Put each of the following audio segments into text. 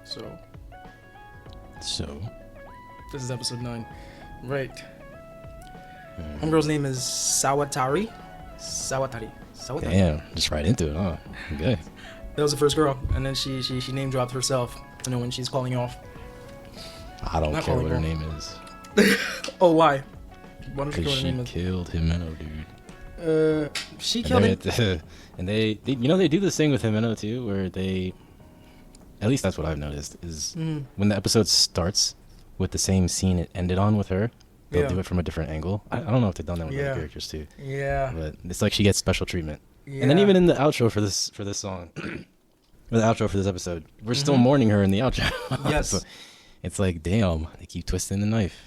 So So, this is episode 9. Right. Homegirl's name is Sawatari. damn, just right into it, huh? Okay. That was the first girl, and then she name dropped herself. You know, when she's calling you off. I don't Not care what her calling name is. Oh, why? Why don't you Because know what her name she killed himeno, dude. is? She killed him. And they do this thing with himeno too, where they, at least that's what I've noticed, is when the episode starts with the same scene it ended on with her, they'll do it from a different angle. I don't know if they've done that with other characters too. Yeah. But it's like she gets special treatment. Yeah. And then even in the outro for this song, or the outro for this episode, we're still mourning her in the outro. Yes. So it's like, damn, they keep twisting the knife.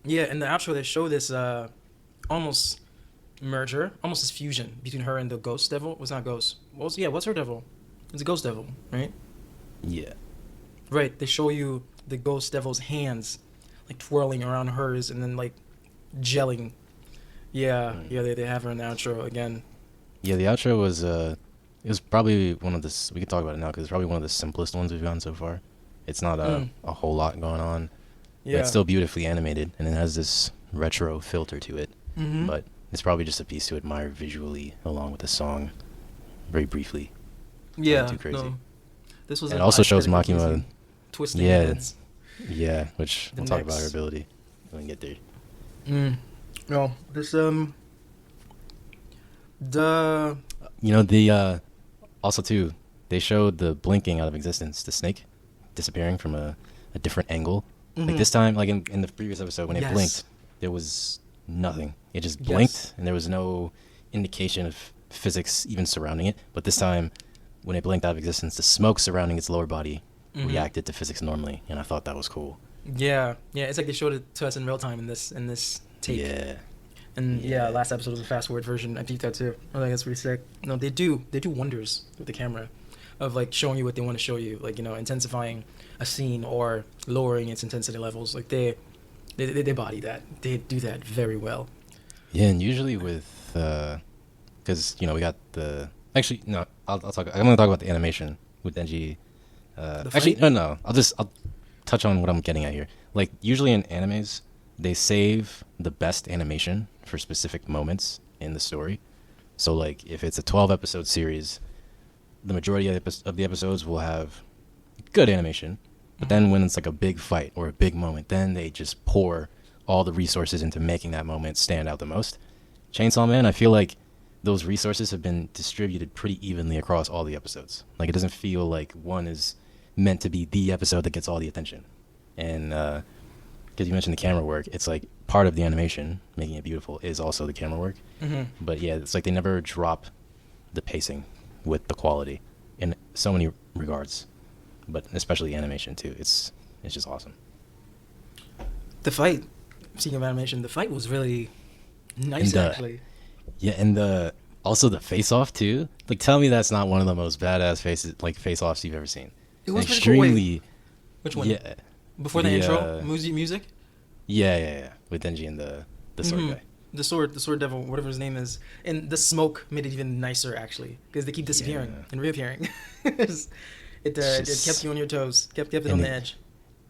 Yeah, in the outro they show this almost merger, almost this fusion between her and the ghost devil. Well, it's not ghost. What's her devil? It's a ghost devil, right? Yeah. Right. They show you the ghost devil's hands, like twirling around hers, and then like gelling. Yeah, they have her in the outro again. Yeah, the outro was it was probably one of the, we could talk about it now because it's probably one of the simplest ones we've gotten so far. It's not a whole lot going on. Yeah. But it's still beautifully animated, and it has this retro filter to it. But it's probably just a piece to admire visually along with the song, very briefly. Yeah. Nothing too crazy. No. This was. It also shows aesthetically Makima. pleasing. Twisting Yeah, heads. Yeah, which The we'll talk about necks. her ability when we get there. No, this the You know, the also too, they showed the blinking out of existence, the snake disappearing from a different angle. Like this time, like in the previous episode, when it blinked, there was nothing. It just blinked, and there was no indication of physics even surrounding it. But this time, when it blinked out of existence, the smoke surrounding its lower body reacted to physics normally, and I thought that was cool. Yeah, it's like they showed it to us in real time in this take. Yeah. And last episode was a fast forward version. I think that too. I think that's pretty sick. No, they do wonders with the camera, of like showing you what they want to show you, like, you know, intensifying a scene or lowering its intensity levels. Like they body that. They do that very well. Yeah, and usually with because you know we got the actually no I'll talk. I'm gonna talk about the animation with denji. Actually no I'll touch on what I'm getting at here. Like usually in animes, they save the best animation for specific moments in the story. So like if it's a 12 episode series, the majority of the episodes will have good animation. But then when it's like a big fight or a big moment, then they just pour all the resources into making that moment stand out the most. Chainsaw Man, I feel like those resources have been distributed pretty evenly across all the episodes. Like it doesn't feel like one is meant to be the episode that gets all the attention. And because you mentioned the camera work, it's like part of the animation, making it beautiful, is also the camera work. But yeah, it's like they never drop the pacing with the quality in so many regards, but especially animation too. It's just awesome. The fight, speaking of animation, the fight was really nice actually. Yeah, and also the face-off too. Like, tell me that's not one of the most badass face-offs you've ever seen. It was extremely. Cool. Which one? Yeah. Before the intro, music. Yeah, with Denji and the sword guy. The sword devil, whatever his name is, and the smoke made it even nicer actually, because they keep disappearing and reappearing. It kept you on your toes, kept it on the edge.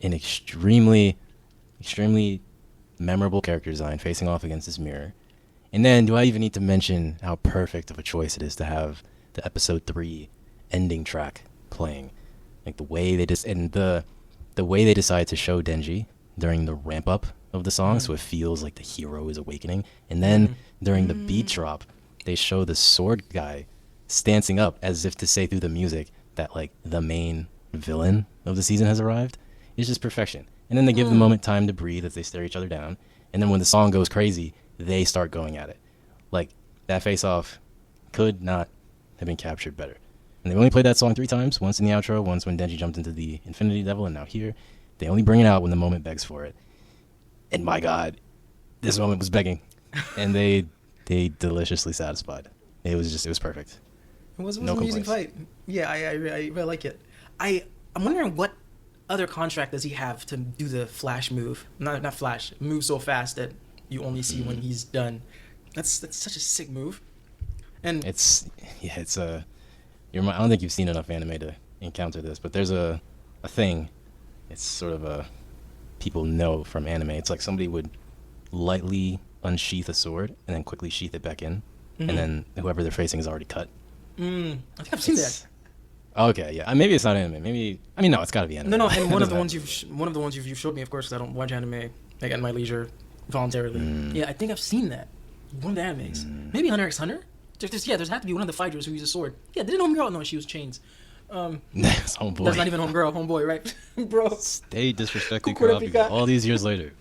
An extremely memorable character design facing off against this mirror. And then, do I even need to mention how perfect of a choice it is to have the episode 3 ending track playing? Like the way they the way they decide to show Denji during the ramp up of the song, so it feels like the hero is awakening. And then during the beat drop, they show the sword guy stancing up as if to say through the music that like the main villain of the season has arrived. It's just perfection. And then they give the moment time to breathe as they stare each other down. And then when the song goes crazy, they start going at it. Like, that face-off could not have been captured better. And they only played that song 3 times, once in the outro, once when Denji jumped into the Infinity Devil, and now here. They only bring it out when the moment begs for it. And my God, this moment was begging. And they deliciously satisfied. It was perfect. It was an amusing fight. Yeah, I really like it. I'm wondering what other contract does he have to do the flash move? Not flash, move so fast that you only see when he's done. That's such a sick move. And I don't think you've seen enough anime to encounter this, but there's a a thing. It's sort of a people know from anime. It's like somebody would lightly unsheath a sword and then quickly sheath it back in, and then whoever they're facing is already cut. I think I've seen that. Okay, yeah. Maybe it's not anime. Maybe no, it's got to be anime. No. And one of the ones you've showed me, of course, because I don't watch anime like at my leisure voluntarily. Yeah, I think I've seen that. One of the animes. There's had to be one of the fighters who used a sword. Yeah, didn't homegirl know she was chains. That's homeboy. That's not even homegirl, homeboy, right? Bro. Stay disrespecting Kurapika all these years later.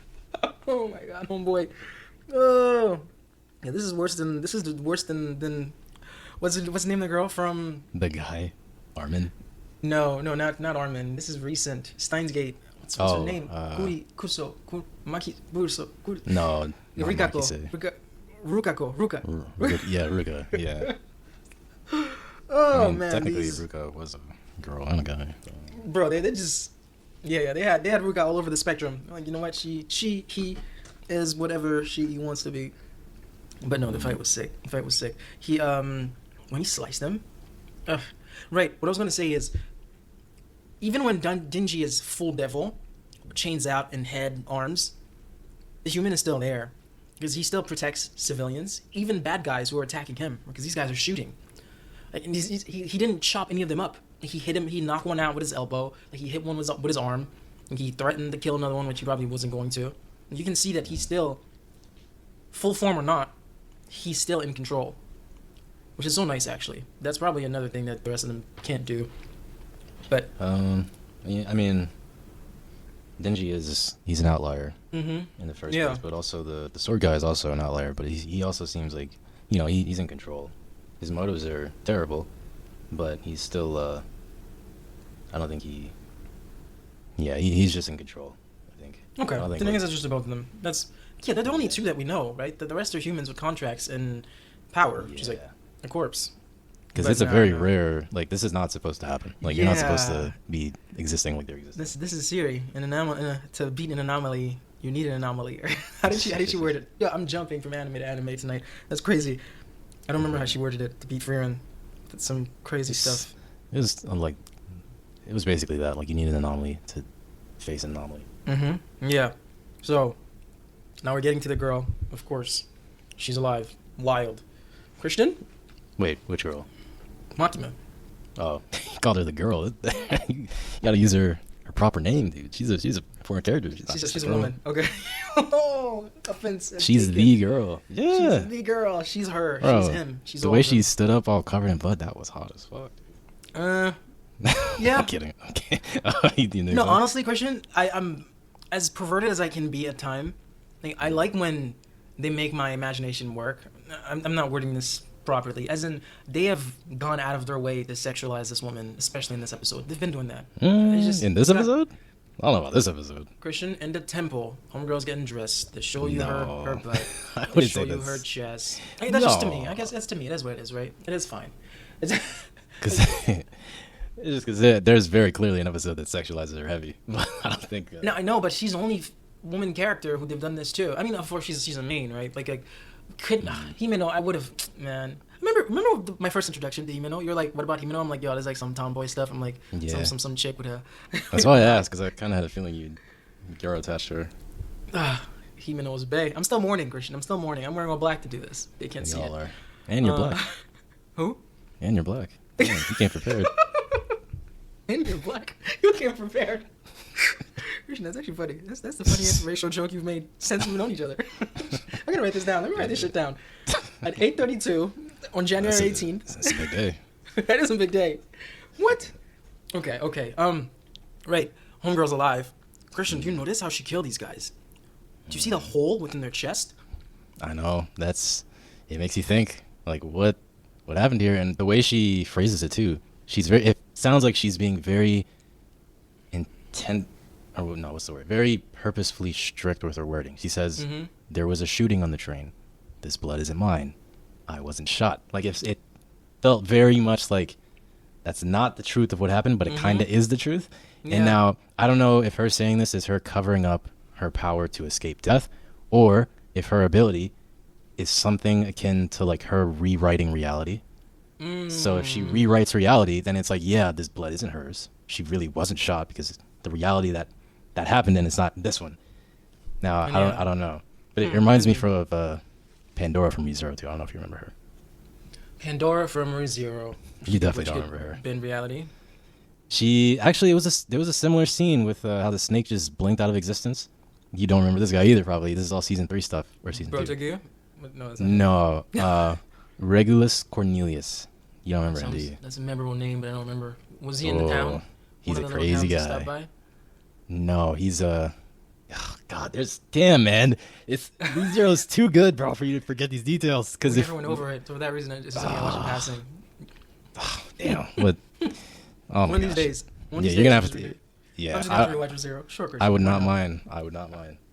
Oh my god, homeboy. Oh. Yeah, this is worse than what's the name of the girl from the guy? Armin? No, not Armin. This is recent. Steins Gate. What's her name? Maki Buso. No, Ruka. Yeah, Ruka. Yeah. Oh man. Technically, Ruka was a girl and a guy. So. Bro, they just they had Ruka all over the spectrum. Like, you know what? He is whatever he wants to be. But no, the fight was sick. He when he sliced him. Right. What I was gonna say is, even when Denji is full devil, chains out and head, arms, the human is still there, because he still protects civilians, even bad guys who are attacking him, because these guys are shooting. Like, and he didn't chop any of them up. Like, he hit him. He knocked one out with his elbow. Like, he hit one with his arm. Like, he threatened to kill another one, which he probably wasn't going to. And you can see that he's still, full form or not, he's still in control, which is so nice, actually. That's probably another thing that the rest of them can't do. But yeah, I mean, Denji he's an outlier in the first place, but also the sword guy is also an outlier. But he also seems like, you know, he's in control. His motives are terrible, but he's still I don't think he's just in control, I think. Okay, the thing is, it's just about them. They're the only two that we know, right? The rest are humans with contracts and power, which is like a corpse. Because it's a very rare, like, this is not supposed to happen. Like, you're not supposed to be existing like they're existing. This is Siri. To beat an anomaly, you need an anomaly. How did she word it? Yeah, I'm jumping from anime to anime tonight. That's crazy. I don't remember how she worded it to beat Frieren. That's some crazy stuff. It was basically that. Like, you need an anomaly to face an anomaly. Yeah. So, now we're getting to the girl, of course. She's alive. Wild. Christian? Wait, which girl? Makima. Oh, you called her the girl. You gotta use her proper name, dude. She's a foreign character. She's a woman. Okay. Oh, offense. She's the girl. Yeah. She's the girl. She's her. Bro, she's him. She's the way she stood up all covered in blood, that was hot as fuck. Yeah. I'm kidding. Okay. No, honestly, Christian, I'm as perverted as I can be at time. Like, I like when they make my imagination work. I'm not wording this properly, as in they have gone out of their way to sexualize this woman, especially in this episode. They've been doing that. In this episode? I don't know about this episode. Christian, in the temple, homegirl's getting dressed. They show you her butt. I They wouldn't show say you this. her chest. I mean, that's just to me. I guess that's to me. That's what it is, right? It is fine. Because it's just because there's very clearly an episode that sexualizes her heavy. I don't think. No, I know, but she's the only woman character who they've done this to. I mean, of course, she's a main, right? Like himeno, I would have, man. Remember my first introduction to himeno? You're like, what about himeno? I'm like, yo, there's like some tomboy stuff. I'm like, some chick with a. That's why I asked, because I kind of had a feeling you'd grow attached to her. Himeno is bae. I'm still mourning, Christian. I'm still mourning. I'm wearing all black to do this. They can't see it. Are. And you're black. Who? And you're black. Damn, you came prepared. And you're black. You came prepared. Christian, that's actually funny. That's the funniest racial joke you've made since we've known each other. I'm gonna write this down. Let me write this shit down. At 8:32 on January 18th. That's a big day. That is a big day. What? Okay. Right. Homegirl's alive. Christian, do you notice how she killed these guys? Do you see the hole within their chest? I know. It makes you think, like, what happened here? And the way she phrases it too. It sounds like she's being very very purposefully strict with her wording. She says, there was a shooting on the train. This blood isn't mine. I wasn't shot. Like, it felt very much like that's not the truth of what happened, but it kind of is the truth. Yeah. And now, I don't know if her saying this is her covering up her power to escape death, or if her ability is something akin to, like, her rewriting reality. So if she rewrites reality, then it's like, yeah, this blood isn't hers. She really wasn't shot because the reality that happened, and it's not this one. Now I don't know, but it reminds me of Pandora from ReZero too. I don't know if you remember her. Pandora from ReZero. You definitely don't remember her. In reality, she actually there was a similar scene with how the snake just blinked out of existence. You don't remember this guy either, probably. This is all season 3 stuff or season 2. No, Regulus Cornelius. You don't remember him, do you? That's a memorable name, but I don't remember. Was he in the town? He's a crazy guy. No, he's a. Oh, God, damn, man. ReZero's too good, bro, for you to forget these details. Because everyone over it, so for that reason, it's just something I watch in passing. Oh, damn. But one of these days. You're gonna have to. Yeah, I'm just gonna rewatch ReZero. Sure, I would not mind. I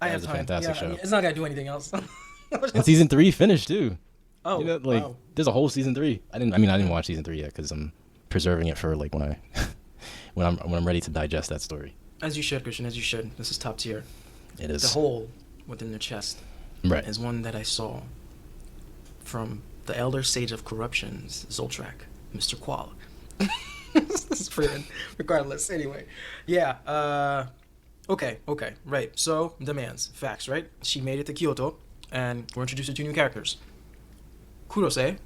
have a fantastic show. It's not gonna do anything else. And season 3 finished too. Oh, wow. There's a whole season 3. I didn't watch season 3 yet because I'm preserving it for like when I'm ready to digest that story. As you should, Christian. As you should. This is top tier. It is. The hole within the chest, right, is one that I saw from the elder sage of corruptions, Zoltrak, Mr. Qual. This is brilliant. Regardless, anyway. Yeah. Okay. Right. So demands, facts. Right. She made it to Kyoto, and we're introduced to 2 new characters. Kurose,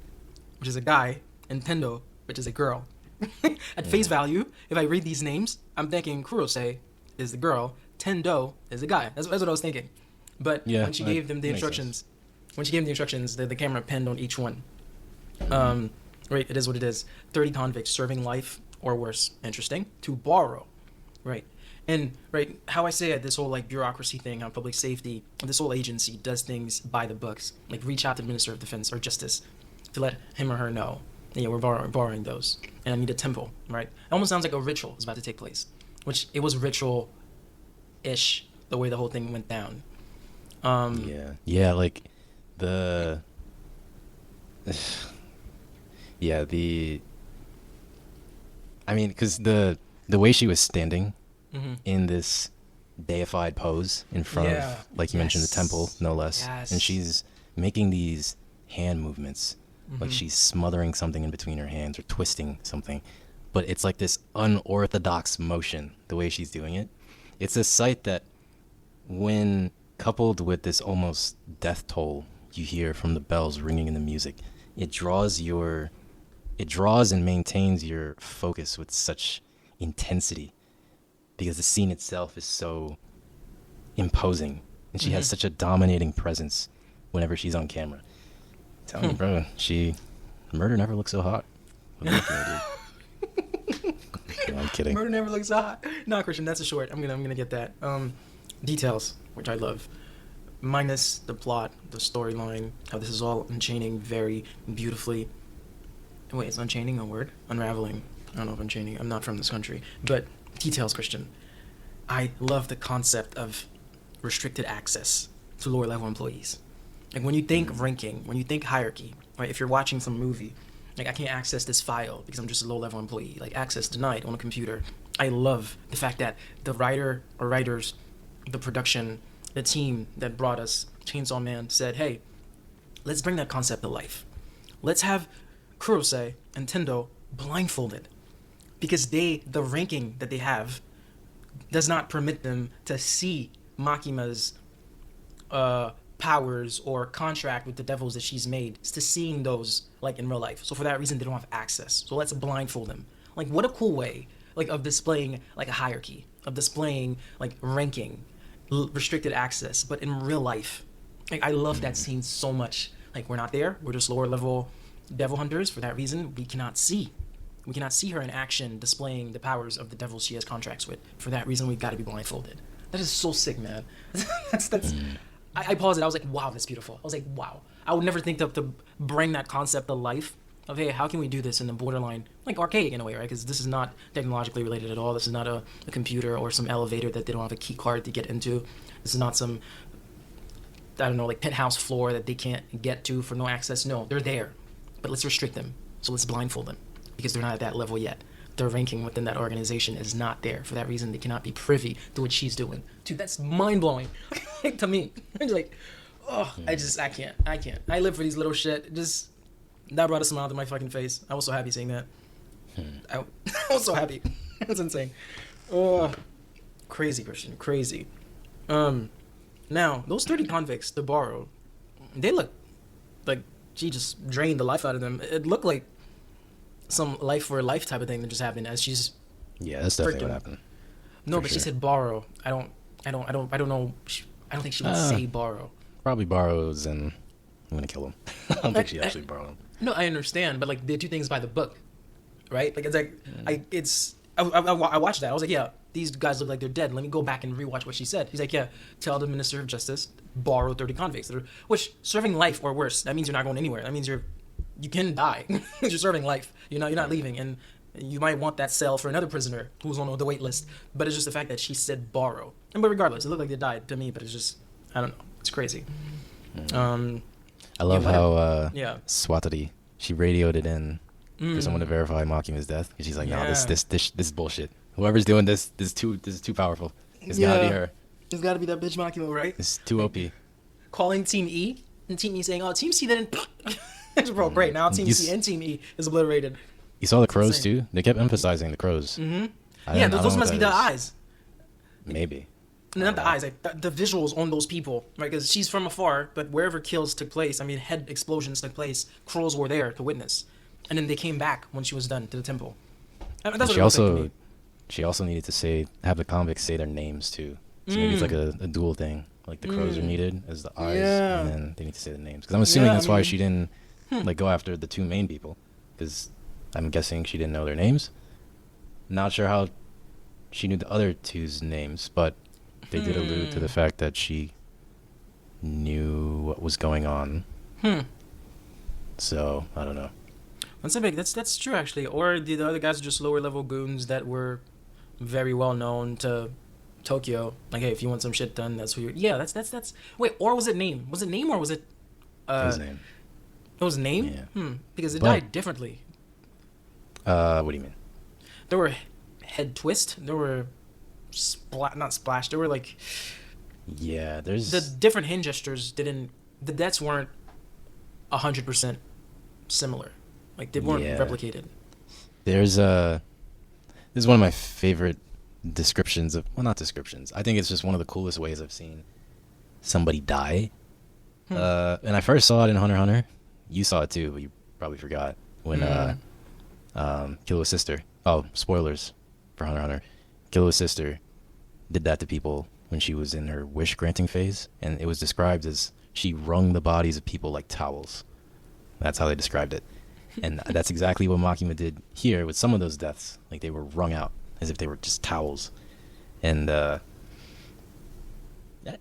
which is a guy, and Tendo, which is a girl. At face value, if I read these names, I'm thinking Kurose is the girl, Tendo is the guy. That's what I was thinking. But when she gave them the instructions, the camera penned on each one. Right, it is what it is. 30 convicts serving life or worse. Interesting. To borrow. Right. And, right, how I say it, this whole, like, bureaucracy thing on public safety, this whole agency does things by the books. Like, reach out to the Minister of Defense or Justice to let him or her know, yeah, we're borrowing those. And I need a temple, right? It almost sounds like a ritual is about to take place. Which, it was ritual-ish, the way the whole thing went down. Yeah, like, the... Yeah, I mean, because the way she was standing in this deified pose in front of, like you mentioned, the temple, no less. Yes. And she's making these hand movements, like she's smothering something in between her hands or twisting something. But it's like this unorthodox motion, the way she's doing it. It's a sight that, when coupled with this almost death toll you hear from the bells ringing in the music, it draws and maintains your focus with such intensity because the scene itself is so imposing and she has such a dominating presence whenever she's on camera. Tell me, bro, murder never looks so hot. No, I'm kidding. Murder never looks so hot. No, Christian, that's a short. I'm gonna get that. Details, which I love. Minus the plot, the storyline, how this is all unchaining very beautifully. Wait, is unchaining a word? Unraveling. I don't know if unchaining. I'm not from this country. But details, Christian. I love the concept of restricted access to lower level employees. Like when you think ranking, when you think hierarchy, right? If you're watching some movie, like I can't access this file because I'm just a low level employee. Like access denied on a computer. I love the fact that the writer or writers, the production, the team that brought us Chainsaw Man said, hey, let's bring that concept to life. Let's have Kurose and Tendo blindfolded because the ranking that they have does not permit them to see Makima's powers or contract with the devils that she's made to seeing those like in real life. So for that reason, they don't have access. So let's blindfold them. Like what a cool way like of displaying like a hierarchy, of displaying like ranking, restricted access, but in real life. Like I love that scene so much. Like we're not there. We're just lower level devil hunters. For that reason, we cannot see her in action displaying the powers of the devils she has contracts with. For that reason, we've got to be blindfolded. That is so sick, man. that's I paused it. I was like, wow, that's beautiful. I was like, wow. I would never think to bring that concept to life of, hey, how can we do this in a borderline, like archaic in a way, right? Because this is not technologically related at all. This is not a computer or some elevator that they don't have a key card to get into. This is not some, I don't know, like penthouse floor that they can't get to for no access. No, they're there. But let's restrict them. So let's blindfold them because they're not at that level yet. Their ranking within that organization is not there. For that reason, they cannot be privy to what she's doing. Dude, that's mind-blowing to me. I'm just like, oh, I can't. I live for these little shit. Just That brought a smile to my fucking face. I was so happy seeing that. I was so happy. That's insane. Oh, crazy, Christian, crazy. Now those 30 convicts to borrow, they look like she just drained the life out of them. It looked like some life for life type of thing that just happened as she's. Yeah, that's definitely what happened. No, but she said borrow. I don't know. I don't think she would say borrow. Probably borrows, and I'm gonna kill him. I don't think she actually borrowed him. No, I understand, but like they do things by the book, right? Like it's like I watched that. I was like, yeah, these guys look like they're dead. Let me go back and rewatch what she said. He's like, yeah, tell the Minister of Justice borrow 30 convicts. Which serving life or worse, that means you're not going anywhere. That means you can die. You're serving life. You're not leaving, and you might want that cell for another prisoner who's on the wait list. But it's just the fact that she said borrow. But regardless, it looked like they died to me. But it's just I don't know. It's crazy. I love how yeah. Swatati, she radioed it in for someone to verify Makima's death. And she's like, no, this is bullshit. Whoever's doing this is too powerful. It's gotta be her. It's gotta be that bitch Makima, right? It's too OP. Calling Team E and Team E saying, "Oh, Team C didn't." Bro, great. Now Team C and Team E is obliterated. You saw the crows too. They kept emphasizing the crows. Yeah, those must be the eyes. Maybe. Not the eyes, like the visuals on those people, right? Because she's from afar, but wherever kills took place, I mean, head explosions took place. Crows were there to witness, and then they came back when she was done to the temple. That's what she also needed to have the convicts say their names too. So maybe it's like a dual thing. Like the crows are needed as the eyes, and then they need to say the names. Because I'm assuming that's why she didn't like go after the two main people. Because I'm guessing she didn't know their names. Not sure how she knew the other two's names, but they did allude to the fact that she knew what was going on. So I don't know. That's true actually. Or the other guys are just lower level goons that were very well known to Tokyo. Like, hey, if you want some shit done, that's who you're. Yeah, that's. Wait, or was it name? Was it name or was it? It was name. It was name. Yeah. Because it died differently. What do you mean? There were head twist. There were not splash. There were like. Yeah, there's the different hand gestures didn't. The deaths weren't 100% similar. Like they weren't replicated. This is one of my favorite descriptions of, well, not descriptions. I think it's just one of the coolest ways I've seen somebody die. And I first saw it in Hunter x Hunter. You saw it too, but you probably forgot when Killua sister. Oh, spoilers for Hunter x Hunter. Killua's sister did that to people when she was in her wish granting phase, and it was described as she wrung the bodies of people like towels. That's how they described it. And that's exactly what Makima did here with some of those deaths. Like they were wrung out as if they were just towels. And did I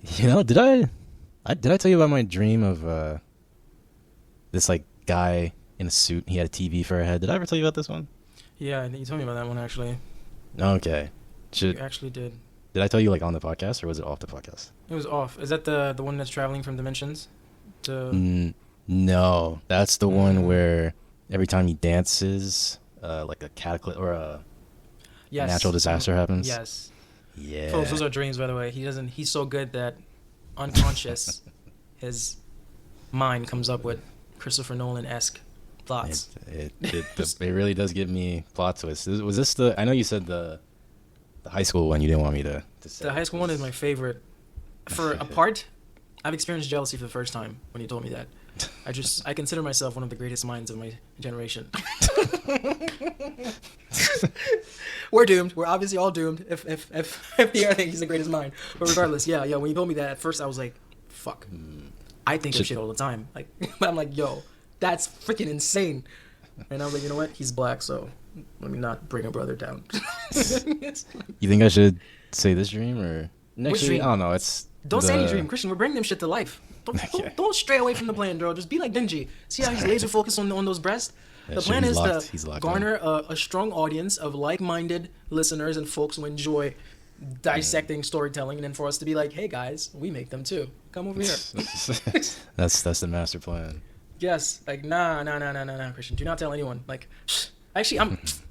tell you about my dream of this like guy in a suit? He had a TV for a head. Did I ever tell you about this one? Yeah, I think you told me about that one actually. Okay. You actually did. Did I tell you like on the podcast or was it off the podcast? It was off. Is that the one that's traveling from dimensions? No, that's the one where every time he dances, like a cataclysm or a natural disaster happens. Yes. Yeah. Folks, those are dreams, by the way. He's so good that unconscious, his mind comes up with Christopher Nolan-esque plots. It really does give me plot twists. Was this the? I know you said the high school one. You didn't want me to say. The high school one is my favorite. For a part, I've experienced jealousy for the first time when you told me that. I consider myself one of the greatest minds of my generation. We're doomed. We're obviously all doomed. If Pierre thinks he's the greatest mind, but regardless, yeah. When you told me that at first, I was like, "Fuck." I think of shit all the time. Like, but I'm like, "Yo, that's freaking insane." And I was like, you know what? He's black, so let me not bring a brother down. You think I should say this dream or next dream? I don't know. Don't say any dream, Christian. We're bringing them shit to life. Don't stray away from the plan, bro. Just be like Denji. See how he's laser focused on those breasts? The plan is to garner a strong audience of like-minded listeners and folks who enjoy dissecting storytelling, and then for us to be like, hey guys, we make them too. Come over here. That's the master plan. Yes, like nah, Christian. Do not tell anyone. Like, actually,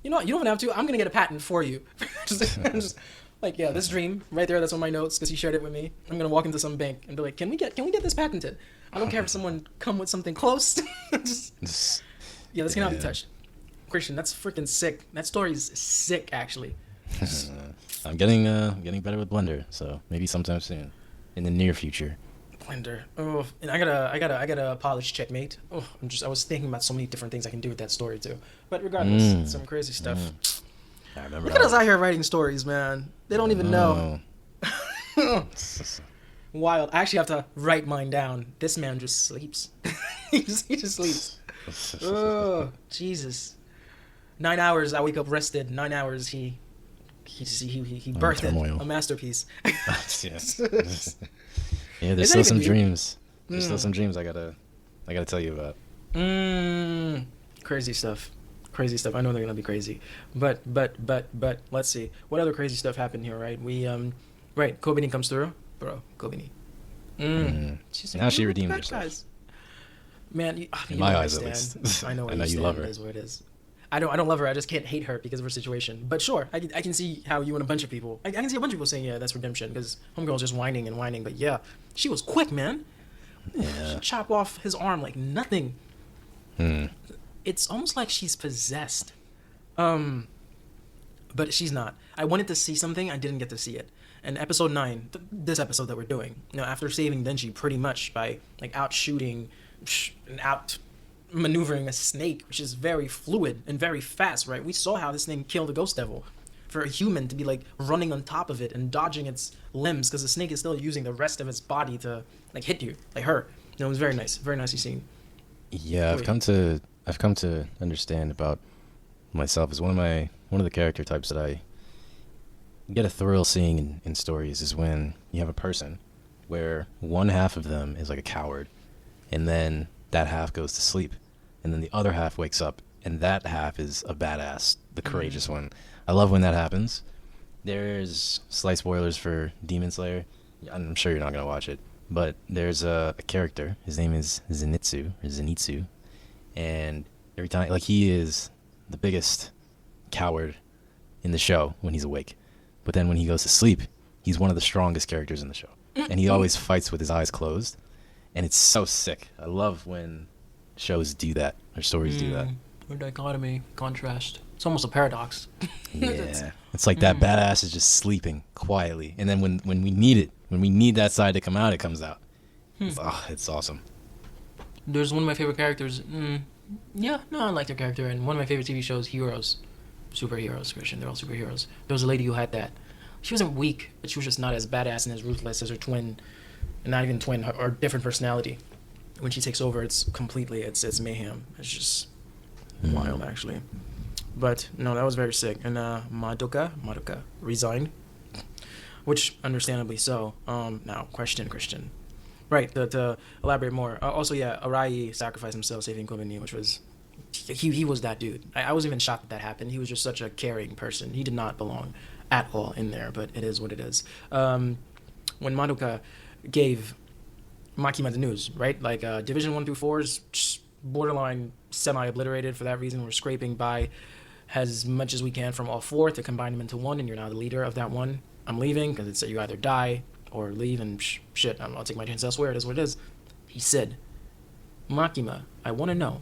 you know what? You don't have to. I'm gonna get a patent for you. just like, yeah, this dream right there. That's on my notes because he shared it with me. I'm gonna walk into some bank and be like, can we get this patented? I don't care if someone come with something close. Yeah, this cannot be touched. Christian, that's freaking sick. That story's sick, actually. I'm getting better with Blender, so maybe sometime soon, in the near future. Blender. Oh, and I gotta polish checkmate. Oh, I was thinking about so many different things I can do with that story too. But regardless, some crazy stuff. I remember. Look at us out here writing stories, man. They don't even know. Wild. I actually have to write mine down. This man just sleeps. he just sleeps. Oh, Jesus. 9 hours. I wake up rested. 9 hours. He birthed a masterpiece. Yeah, there's still some dreams. There's still some dreams I gotta tell you about. Crazy stuff. Crazy stuff. I know they're gonna be crazy, but let's see what other crazy stuff happened here. Right, right. Kobeni comes through, bro. Kobeni. Now she redeemed herself. Guys. Man, in my eyes at least. I know you love her. It is what it is. I don't love her. I just can't hate her because of her situation. But sure, I can see how you and a bunch of people. I can see a bunch of people saying, yeah, that's redemption because homegirl's just whining and whining. But yeah, she was quick, man. Yeah. She chopped off his arm like nothing. It's almost like she's possessed. But she's not. I wanted to see something. I didn't get to see it. And episode 9, this episode that we're doing, after saving Denji pretty much by like out shooting and out maneuvering a snake, which is very fluid and very fast, right? We saw how this thing killed a ghost devil. For a human to be like running on top of it and dodging its limbs because the snake is still using the rest of its body to like hit you, like her. It was very nice, very nicely seen. Yeah, I've come to understand about myself as one of the character types that I get a thrill seeing in stories is when you have a person where one half of them is like a coward, and then that half goes to sleep, and then the other half wakes up, and that half is a badass, the courageous one. I love when that happens. There's slight spoilers for Demon Slayer. I'm sure you're not going to watch it, but there's a character. His name is Zenitsu, and every time, like, he is the biggest coward in the show when he's awake, but then when he goes to sleep, he's one of the strongest characters in the show, and he always fights with his eyes closed. And it's so sick. I love when shows do that, or stories do that. A dichotomy, contrast. It's almost a paradox. Yeah. It's like that badass is just sleeping quietly. And then when we need it, when we need that side to come out, it comes out. It's awesome. There's one of my favorite characters. I like their character. And one of my favorite TV shows, Heroes. Superheroes, Christian. They're all superheroes. There was a lady who had that. She wasn't weak, but she was just not as badass and as ruthless as her twin. Not even twin, or different personality. When she takes over, it's mayhem. It's just wild, actually. But no, that was very sick. And Madoka resigned, which understandably so. Now, Christian. Right, to elaborate more. Also, yeah, Arai sacrificed himself saving Kobeni, which was he was that dude. I was even shocked that happened. He was just such a caring person. He did not belong at all in there, but it is what it is. When Madoka gave Makima the news, right? Like Division 1 through 4 is just borderline semi-obliterated. For that reason, we're scraping by as much as we can from all 4 to combine them into 1, and you're now the leader of that 1. I'm leaving because it's you either die or leave, and shit, I'll take my chance elsewhere. It is what it is. He said, Makima, I want to know,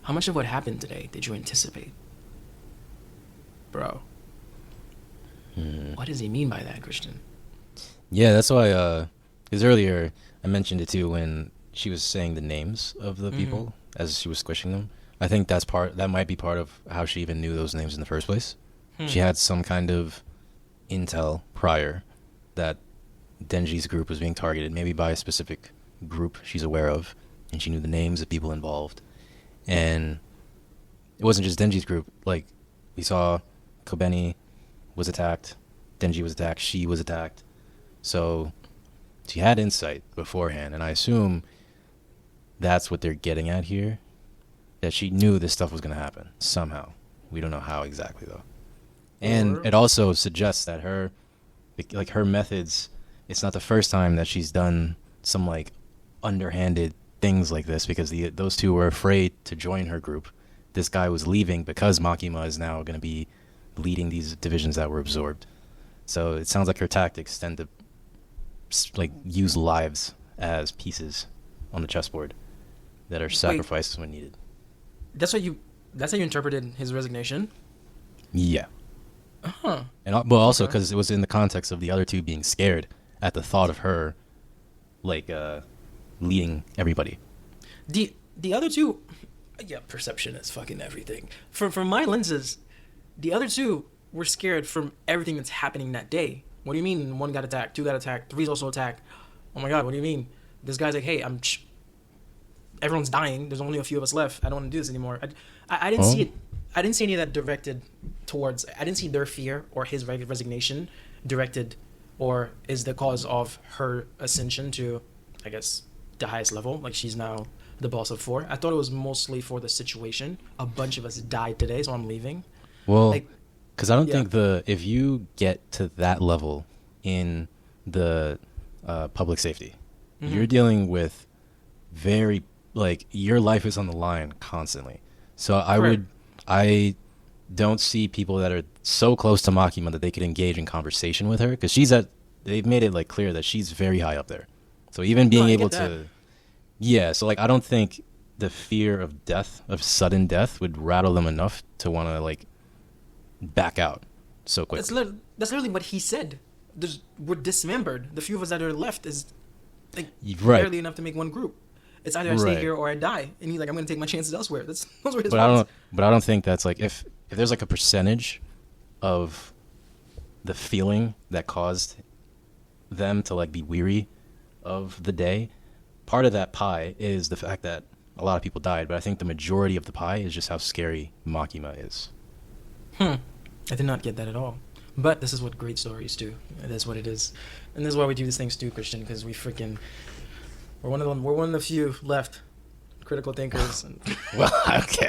how much of what happened today did you anticipate? Bro. What does he mean by that, Christian? Yeah, that's why, because earlier I mentioned it too when she was saying the names of the people as she was squishing them. I think that might be part of how she even knew those names in the first place. She had some kind of intel prior that Denji's group was being targeted, maybe by a specific group she's aware of, and she knew the names of people involved. And it wasn't just Denji's group. Like, we saw Kobeni was attacked, Denji was attacked, she was attacked. So she had insight beforehand, and I assume that's what they're getting at here, that she knew this stuff was going to happen somehow. We don't know how exactly, though. And it also suggests that her methods, it's not the first time that she's done some, like, underhanded things like this, because those two were afraid to join her group. This guy was leaving because Makima is now going to be leading these divisions that were absorbed. So it sounds like her tactics tend to, like, use lives as pieces on the chessboard that are sacrificed when needed. That's what you. That's how you interpreted his resignation. Yeah. Huh. And but also because it was in the context of the other two being scared at the thought of her, like, leading everybody. The other two, yeah, perception is fucking everything. From my lenses, the other two were scared from everything that's happening that day. What do you mean? One got attacked, two got attacked, three's also attacked. Oh my god, what do you mean? This guy's like, hey, everyone's dying. There's only a few of us left. I don't want to do this anymore. I didn't see it. I didn't see any of that directed towards. I didn't see their fear or his resignation directed, or is the cause of her ascension to, I guess, the highest level. Like she's now the boss of 4. I thought it was mostly for the situation. A bunch of us died today, so I'm leaving. Well, because I don't think if you get to that level in the public safety, you're dealing with very, like, your life is on the line constantly. So I don't see people that are so close to Makima that they could engage in conversation with her, because they've made it like clear that she's very high up there. So even being able to, so like I don't think the fear of death, of sudden death, would rattle them enough to want to like back out so quick. That's literally what he said. We're dismembered. The few of us that are left is like barely enough to make one group. It's either I stay here or I die. And he's like, I'm going to take my chances elsewhere. Those were his words. But I don't think that's like, if there's like a percentage of the feeling that caused them to like be weary of the day, part of that pie is the fact that a lot of people died. But I think the majority of the pie is just how scary Makima is. I did not get that at all. But this is what great stories do. It is what it is. And this is why we do these things too, Christian, because we're one of the few left critical thinkers. Well, okay,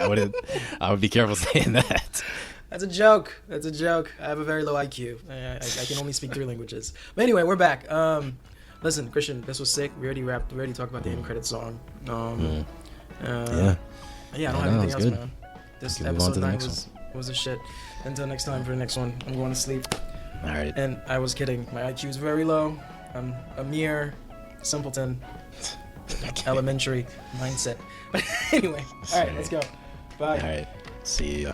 I would be careful saying that. That's a joke. I have a very low IQ. I can only speak 3 languages. But anyway, we're back. Listen, Christian, this was sick. We already talked about the end credit song. I don't have anything else, good. man. This Can we move on to episode the 9 next was a shit. Until next time for the next one, I'm going to sleep. All right. And I was kidding. My IQ is very low. I'm a mere simpleton. Elementary mindset. But anyway, all right, let's go. Bye. All right. See ya.